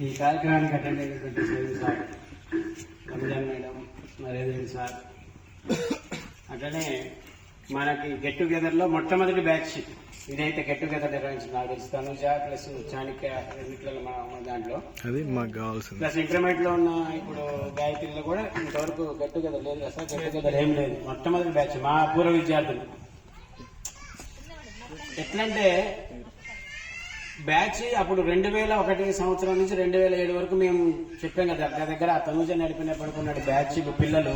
ఈ కార్యక్రమానికి అటెండ్ అయినటువంటి సైన్ sir, Ramzan madam, Narendra sir, అట్లనే మనకి గెట్ టుగెదర్లో మొట్టమొదటి బ్యాచ్ ఇదైతే గెట్ టుగెదర్ నిర్వహించిన నాకు తెలుసు. తనుజ ప్లస్ చాణక్య రెండిట్లలో మా దాంట్లో అది మాకు కావాల్సింది. ప్లస్ ఇంటర్మీడియట్ లో ఉన్న ఇప్పుడు గాయత్రిలో కూడా ఇంతవరకు గెట్ టుగెదర్ లేదు. అసలు గెట్ టుగెదర్ ఏం లేదు. మొట్టమొదటి బ్యాచ్ మా పూర్వ విద్యార్థులు. ఎట్లంటే బ్యాచ్ అప్పుడు 2001 సంవత్సరం నుంచి 2007 వరకు మేము చెప్పాం కదా, దగ్గర ఆ తనుజ నడిపినప్పుడు బ్యాచ్ పిల్లలు.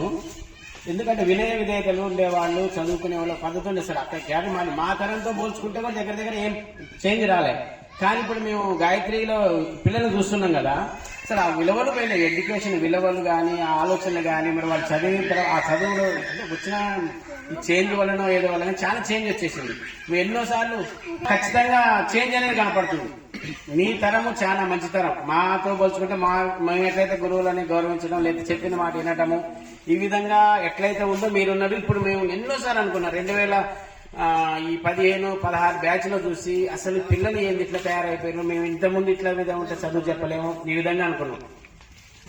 ఎందుకంటే వినయ విధేయతలు ఉండేవాళ్ళు, చదువుకునే వాళ్ళు పద్ధతి ఉండే సార్. అక్కడ క్యాట్ మా తరంతో పోల్చుకుంటే కూడా దగ్గర ఏం చేంజ్ రాలే. కానీ ఇప్పుడు మేము గాయత్రిలో పిల్లలు చూస్తున్నాం కదా సార్, ఆ విలువలు పోయినాయి. ఎడ్యుకేషన్ విలువలు కానీ, ఆ ఆలోచనలు కానీ, మరి వాళ్ళు చదివిన తర్వాత ఆ చదువులో వచ్చిన చేంజ్ వలన ఏదో వలన చాలా చేంజ్ వచ్చేసింది. మేము ఎన్నోసార్లు ఖచ్చితంగా చేంజ్ అనేది కనపడుతుంది. మీ తరము చాలా మంచి తరం. మాతో పోల్చుకుంటే మేము ఎట్లయితే గురువులని గౌరవించడం, లేదా చెప్పిన మాట వినటము, ఈ విధంగా ఎట్లయితే ఉందో మీరున్నారు. ఇప్పుడు మేము ఎన్నోసార్లు అనుకున్నాం 2015-16 బ్యాచ్ లో చూసి అసలు పిల్లలు ఏంది ఇట్లా తయారైపోయారు, మేము ఇంతకుముందు ఇట్లా విధంగా ఉంటే చదువు చెప్పలేము, ఈ విధంగా అనుకున్నాం.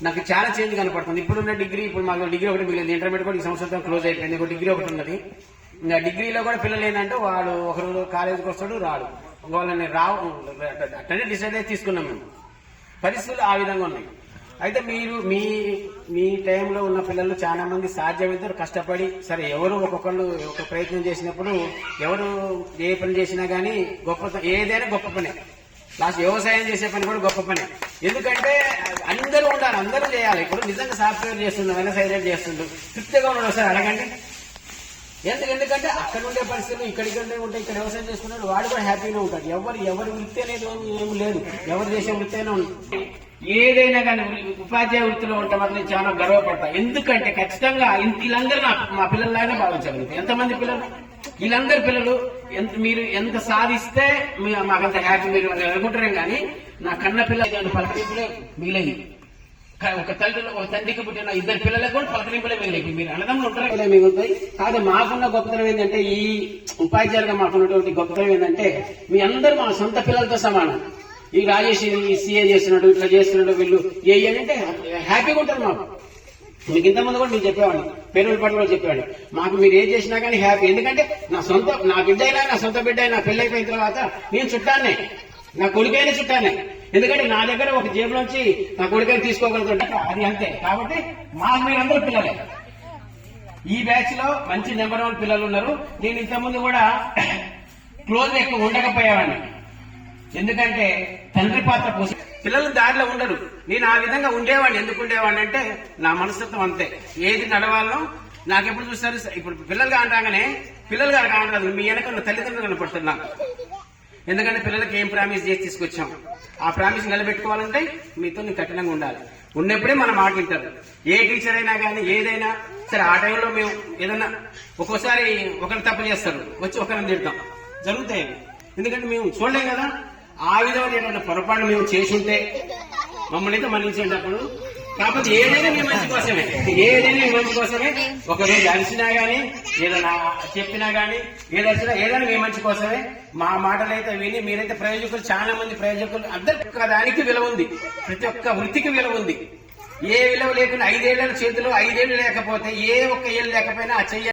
నాకు చాలా చేంజ్ కనపడుతుంది. ఇప్పుడున్న డిగ్రీ, ఇప్పుడు మాకు డిగ్రీ ఒకటి మిగిలింది. ఇంటర్మీడియట్ కూడా ఈ సంవత్సరం క్లోజ్ అయిపోయింది. ఒక డిగ్రీ ఒకటి ఉన్నది. ఇంకా డిగ్రీలో కూడా పిల్లలు ఏంటంటే వాడు ఒకరు కాలేజీకి వస్తాడు, రాడు, వాళ్ళని అట్లనే డిసైడ్ అయితే తీసుకున్నాం మేము. పరిస్థితులు ఆ విధంగా ఉన్నాయి. అయితే మీరు మీ టైంలో ఉన్న పిల్లలు చాలా మంది సాధ్యమైతే కష్టపడి, సరే ఎవరు ఒక్కొక్కళ్ళు ఒక ప్రయత్నం చేసినప్పుడు ఎవరు ఏ పని చేసినా గానీ ఏదైనా గొప్ప పనే. లాస్ట్ వ్యవసాయం చేసే పని కూడా గొప్ప పనే. ఎందుకంటే అందరూ ఉండాలి, అందరూ చేయాలి. ఇప్పుడు నిజంగా సాఫ్ట్వేర్ చేస్తుండ్రు, వెనసైడ్ చేస్తుండ్రు, తృప్తిగా ఉండడు సార్ అడగండి. ఎందుకంటే అక్కడ ఉండే పరిస్థితులు ఇక్కడికంటే ఉంటే ఇక్కడ వ్యవసాయం చేసుకున్నాడు, వాడు కూడా హ్యాపీగా ఉంటాడు. ఎవరి వృత్తి అనేది ఏమి లేదు, ఎవరు చేసే వృత్తి అయినా ఉంటుంది. ఏదైనా కానీ ఉపాధ్యాయ వృత్తిలో ఉంటే మాత్రం చాలా గర్వపడతా. ఎందుకంటే ఖచ్చితంగా వీళ్ళందరూ మా పిల్లల్లాగానే భావించగలుగుతారు. ఎంతమంది పిల్లలు, వీళ్ళందరి పిల్లలు మీరు ఎంత సాధిస్తే మాకంత హ్యాపీ మీరు అనుకుంటారేం కానీ, నా కన్న పిల్లలు పలకరింపులే మిగిలింది. ఒక తండ్రికి పుట్టిన 2 పిల్లలకు కూడా పలకరింపులే మిగిలింది. మీరు అన్నదమ్ములు ఉంటారే మిగులుతాయి. కాదు, మాకున్న గొప్పతనం ఏంటంటే, ఈ ఉపాధ్యాయులుగా మాకున్నటువంటి గొప్పతనం ఏంటంటే, మీ అందరూ మా సొంత పిల్లలతో సమానం. ఈ రాజేష్ సీఏ చేస్తున్నాడు, ఇట్లా చేస్తున్నాడు, వీళ్ళు అంటే హ్యాపీగా ఉంటారు. మాకు మీకు ఇంతమంది కూడా నేను చెప్పేవాడిని, పేరుల పట్ల కూడా చెప్పేవాడిని, మాకు మీరు ఏం చేసినా కానీ హ్యాపీ. ఎందుకంటే నా బిడ్డ అయినా, నా సొంత బిడ్డ అయినా పెళ్లి అయిపోయిన తర్వాత నేను చుట్టానే, నా కొడుకైనా చుట్టానే. ఎందుకంటే నా దగ్గర ఒక జేబులోంచి నా కొడుకైనా తీసుకోగలుగుతుంటే అది అంతే. కాబట్టి మాకు మీరందరూ పిల్లలే. ఈ బ్యాచ్ లో మంచి నెంబర్ 1 పిల్లలు ఉన్నారు. నేను ఇంతకుముందు కూడా క్లోజ్ ఎక్కువ ఉండకపోయేవాడిని. ఎందుకంటే తండ్రి పాత్ర పోసి పిల్లలు దారిలో ఉండరు. నేను ఆ విధంగా ఉండేవాడిని. ఎందుకు ఉండేవాడిని అంటే నా మనస్తత్వం అంతే. ఏది నడవాలో నాకు ఎప్పుడు చూస్తారు. ఇప్పుడు పిల్లలుగా అంటాగానే పిల్లలుగా కాదు, మీ వెనక ఉన్న తల్లిదండ్రులు కనపడుతుంది నాకు. ఎందుకంటే పిల్లలకి ఏం ప్రామిస్ చేసి తీసుకొచ్చాం, ఆ ప్రామిస్ నిలబెట్టుకోవాలంటే మీతో నేను కఠినంగా ఉండాలి. ఉన్నప్పుడే మన మాట వింటారు. ఏ టీచర్ అయినా కానీ ఏదైనా సరే, ఆ టైంలో మేము ఏదన్నా ఒక్కోసారి ఒకరు తప్పు చేస్తారు, వచ్చి ఒకరిని తిడతాం, జరుగుతాయి. ఎందుకంటే మేము చూడలేం కదా. ఆ విధమైన పొరపాటు మేము చేసుంటే మమ్మల్ని అయితే మన్నించేటప్పుడు. కాకపోతే ఏదైనా మీ మంచి కోసమే, ఏదైనా మీ మంచి కోసమే. ఒకరోజు అరిచినా గానీ, ఏదైనా చెప్పినా గానీ, ఏదైనా మీ మంచి కోసమే. మా మాటలు అయితే విని మీరైతే ప్రయోజకులు, చాలా మంది ప్రయోజకులు. అందరికి దానికి విలువ ఉంది, ప్రతి ఒక్క వృత్తికి విలువ ఉంది. ఏ విలువ లేకుండా 5 ఏళ్ల చేతిలో 5 ఏళ్లు లేకపోతే, ఏ ఒక్క ఏళ్ళు లేకపోయినా ఆ చెయ్యి